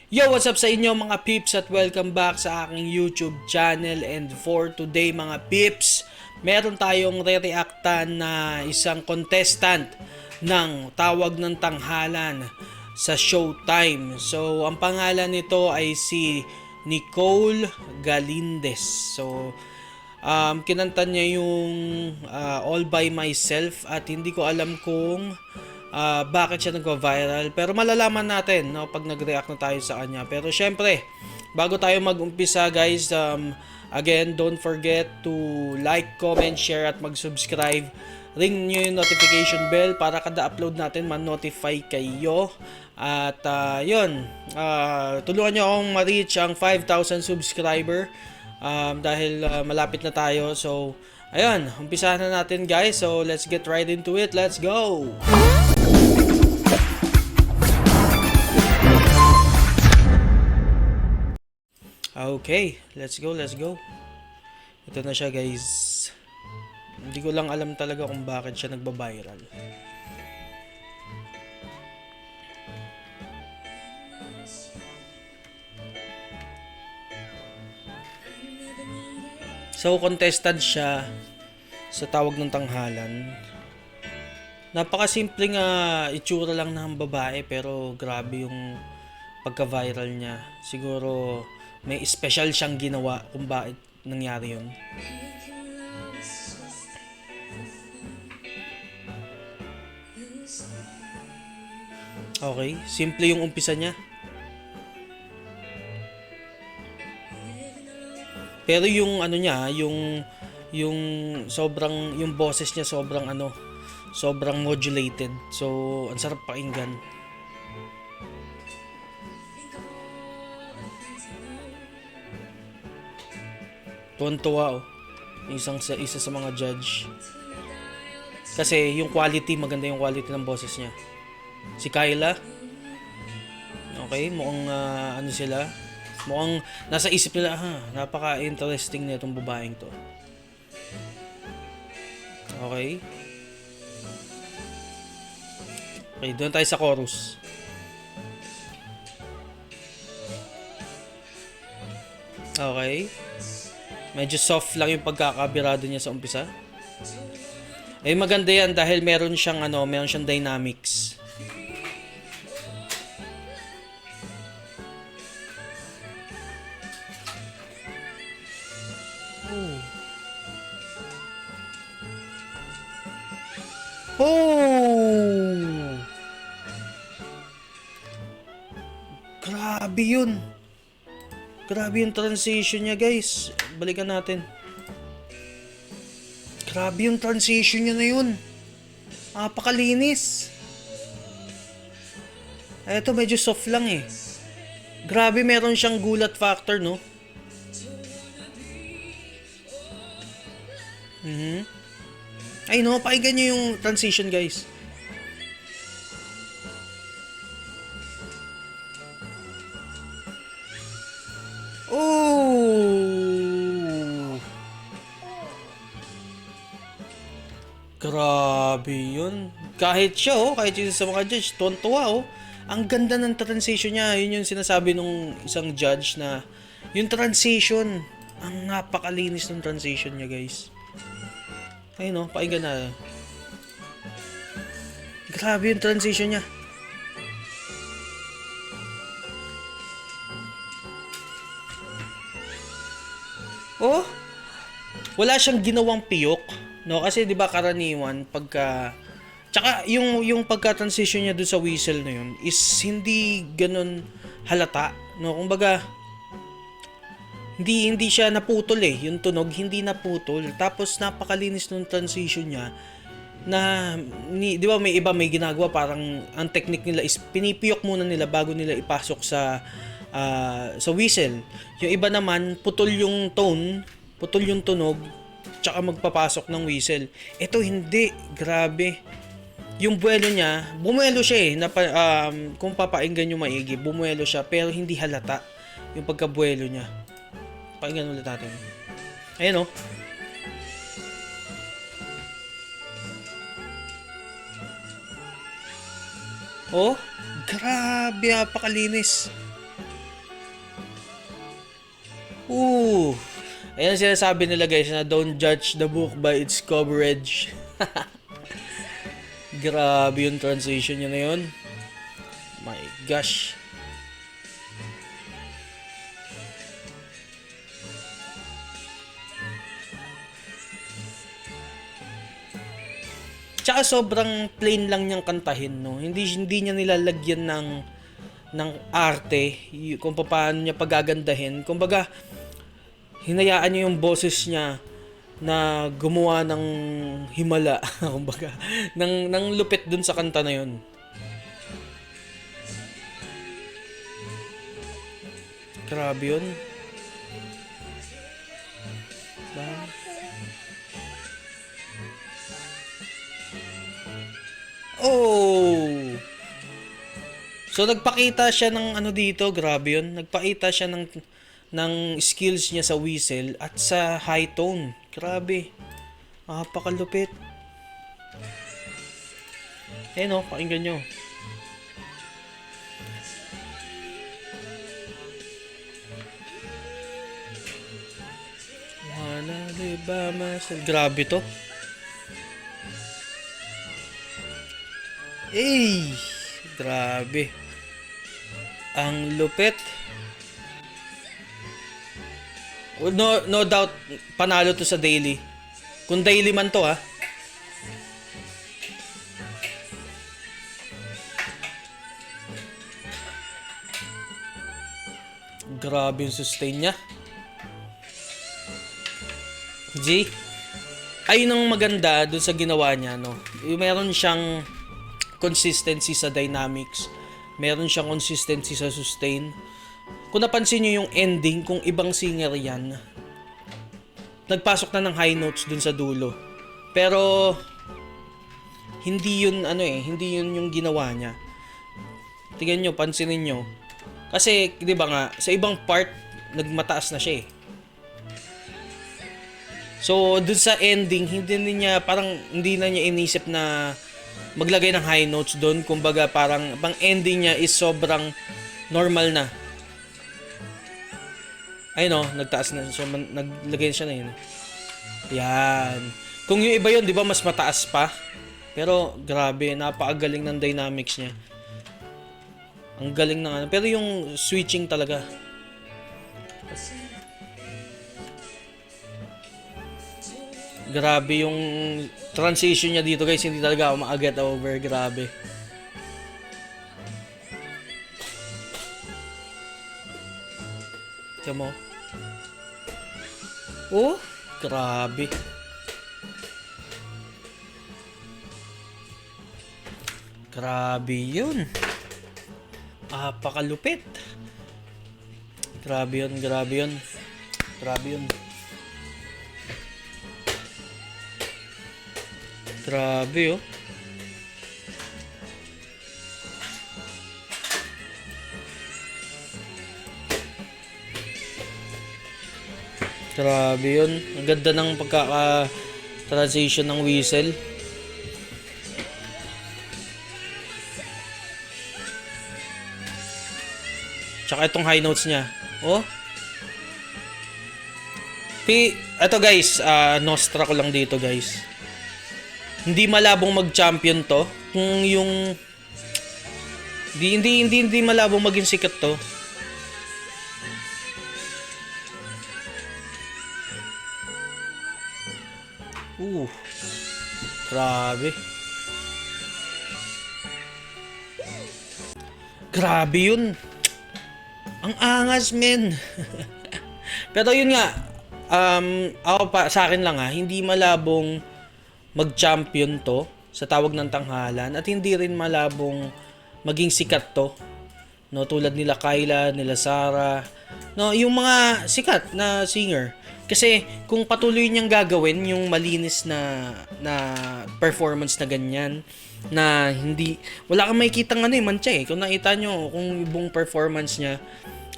Yo, what's up sa inyo mga peeps at welcome back sa aking YouTube channel. And for today mga peeps, meron tayong re-reactan na isang contestant ng Tawag ng Tanghalan sa Showtime. So, ang pangalan nito ay si Nicole Galindez. So, kinanta niya yung All By Myself at hindi ko alam kung bakit siya nagva-viral, pero malalaman natin no pag nag-react na tayo sa kanya. Pero syempre, bago tayo mag-umpisa guys, again, don't forget to like, comment, share at mag-subscribe. Ring nyo yung notification bell para kada upload natin man-notify kayo. At yun, tulungan nyo akong ma-reach ang 5,000 subscriber dahil malapit na tayo. So ayun, umpisahan na natin guys. So let's get right into it. Let's go! Okay, let's go, let's go. Ito na siya guys. Hindi ko lang alam talaga kung bakit siya nagba-viral. So, contestant siya sa Tawag ng Tanghalan. Napakasimpleng itsura lang ng babae pero grabe yung pagka-viral niya. Siguro may special siyang ginawa kung bakit nangyari yun. Okay, simple yung umpisa niya. Pero yung ano niya, yung sobrang yung boses niya sobrang modulated. So, ang sarap pakinggan. Tuwan-tuwa isa sa mga judge. Kasi yung quality, maganda yung quality ng boses niya. Si Kyla, okay, mukhang ano sila, mukhang nasa isip nila, napaka-interesting na itong babaeng to. Okay. Okay, doon tayo sa chorus. Okay. Medyo soft lang yung pagkakabirado niya sa umpisa. Eh maganda yan dahil meron siyang dynamics. Oh! Grabe yun. Grabe yung transition niya guys. Balikan natin. Grabe yung transition niya na yun. Napakalinis. Eto medyo soft lang eh. Grabe meron siyang gulat factor no. Ay no, pakinggan nyo yung transition guys. Oh! Grabe yun. Kahit siya kahit yung sa mga judge, tuwan-tuwa Ang ganda ng transition niya. Yun yung sinasabi nung isang judge na yung transition, ang napakalinis ng transition niya guys. Ay no, pakinggan na. Grabe yung transition niya. Oh, wala siyang ginawang piyok, no? Kasi 'di ba karaniwan pagka tsaka yung pagka-transition niya doon sa whistle na yun is hindi ganun halata, no? Kumbaga hindi siya naputol yung tunog hindi naputol. Tapos napakalinis ng transition niya na 'di ba may iba may ginagawa parang ang technique nila is pinipiyok muna nila bago nila ipasok sa whistle. Yung iba naman putol yung tone, putol yung tunog tsaka magpapasok ng whistle. Ito hindi, grabe. Yung buwelo niya, bumuelo siya kung papainggan nyo maigi, bumuelo siya pero hindi halata yung pagkabuelo niya. Pakinggan ulit natin. Ayan Oh, grabe, napakalinis. Ooh. Ayan sinasabi nila guys na don't judge the book by its coverage. Grabe yung transition niya na yun. My gosh. Tsaka sobrang plain lang niyang kantahin, no? Hindi niya nilalagyan ng arte kung paano niya pagagandahin. Kumbaga, hinayaan niya yung boses niya na gumawa ng himala, kumbaga, ng lupit dun sa kanta na yun. Grabe yun. Oh! So nagpakita siya ng ano dito, grabe yun. Nagpakita siya ng skills niya sa whistle at sa high tone. Grabe. Napakalupit. Eh no, pakinggan nyo. Wala, diba, masal. Grabe to. Eh, grabe. Ang lupit. No doubt panalo to sa daily. Kung daily man to ha. Grabe yung sustain niya. G. Ayun ang maganda dun sa ginawa niya, no. Meron siyang consistency sa dynamics. Meron siyang consistency sa sustain. Kung napansin niyo yung ending, kung ibang singer yan, nagpasok na ng high notes dun sa dulo. Pero hindi yun hindi yun yung ginawa niya. Tingnan niyo, pansinin niyo. Kasi 'di ba nga, sa ibang part nagmataas na siya eh. So dun sa ending, hindi na niya inisip na maglagay ng high notes doon. Kumbaga parang pang ending niya is sobrang normal na. Ayun no, nagtaas na siya, naglagay siya na yun. Yan. Kung yung iba yun, di ba mas mataas pa? Pero grabe, napakagaling ng dynamics niya. Ang galing ng ano. Pero yung switching talaga. Grabe yung transition niya dito guys, hindi talaga ako ma-get over. Grabe. Tiyan mo. Oh, grabe. Grabe yun. Apakalupit. Grabe yun, grabe yun. Grabe yun. Grabe oh. Grabe yun. Ang ganda ng pagkaka-transition ng whistle. Tsaka itong high notes niya. Oh. Ito guys, nostra ko lang dito guys. Hindi malabong mag-champion to. Kung yung hindi malabong maging sikat to. Grabe. Grabe yun. Ang angas, men. Pero yun nga, ako pa, sa akin lang hindi malabong mag-champion to sa tawag ng tanghalan at hindi rin malabong maging sikat to. No, tulad nila Kyla, nila Sarah, no, yung mga sikat na singer. Kasi kung patuloy niyang gagawin yung malinis na performance na ganyan, na hindi wala kang makikitang mancha eh. Kung nakita nyo kung yung performance niya,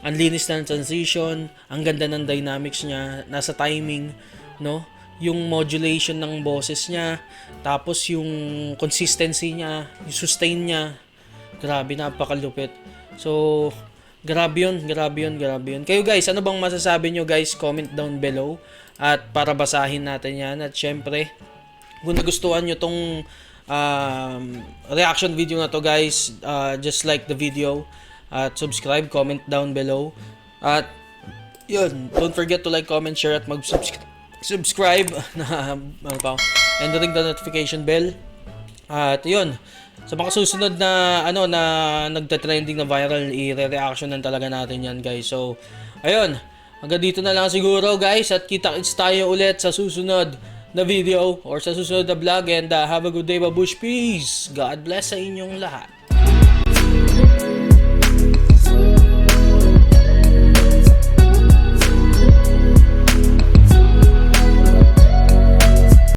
ang linis na ng transition, ang ganda ng dynamics niya, nasa timing, no? Yung modulation ng boses niya, tapos yung consistency niya, yung sustain niya, grabe, napakalupit. So Grabe yun, grabe yun, grabe yun. Kayo guys, ano bang masasabi nyo guys? Comment down below. At para basahin natin yan. At syempre, kung nagustuhan nyo tong reaction video na to guys, just like the video. At subscribe, comment down below. At yun, don't forget to like, comment, share at mag-subscribe na ano pa, and ring the notification bell. At yun, sa mga susunod na na nagta-trending na viral, i-reactionan talaga natin yan guys. So, ayun, hanggang dito na lang siguro guys, at kita-kits tayo ulit sa susunod na video or sa susunod na vlog, and have a good day, babush, peace, God bless sa inyong lahat.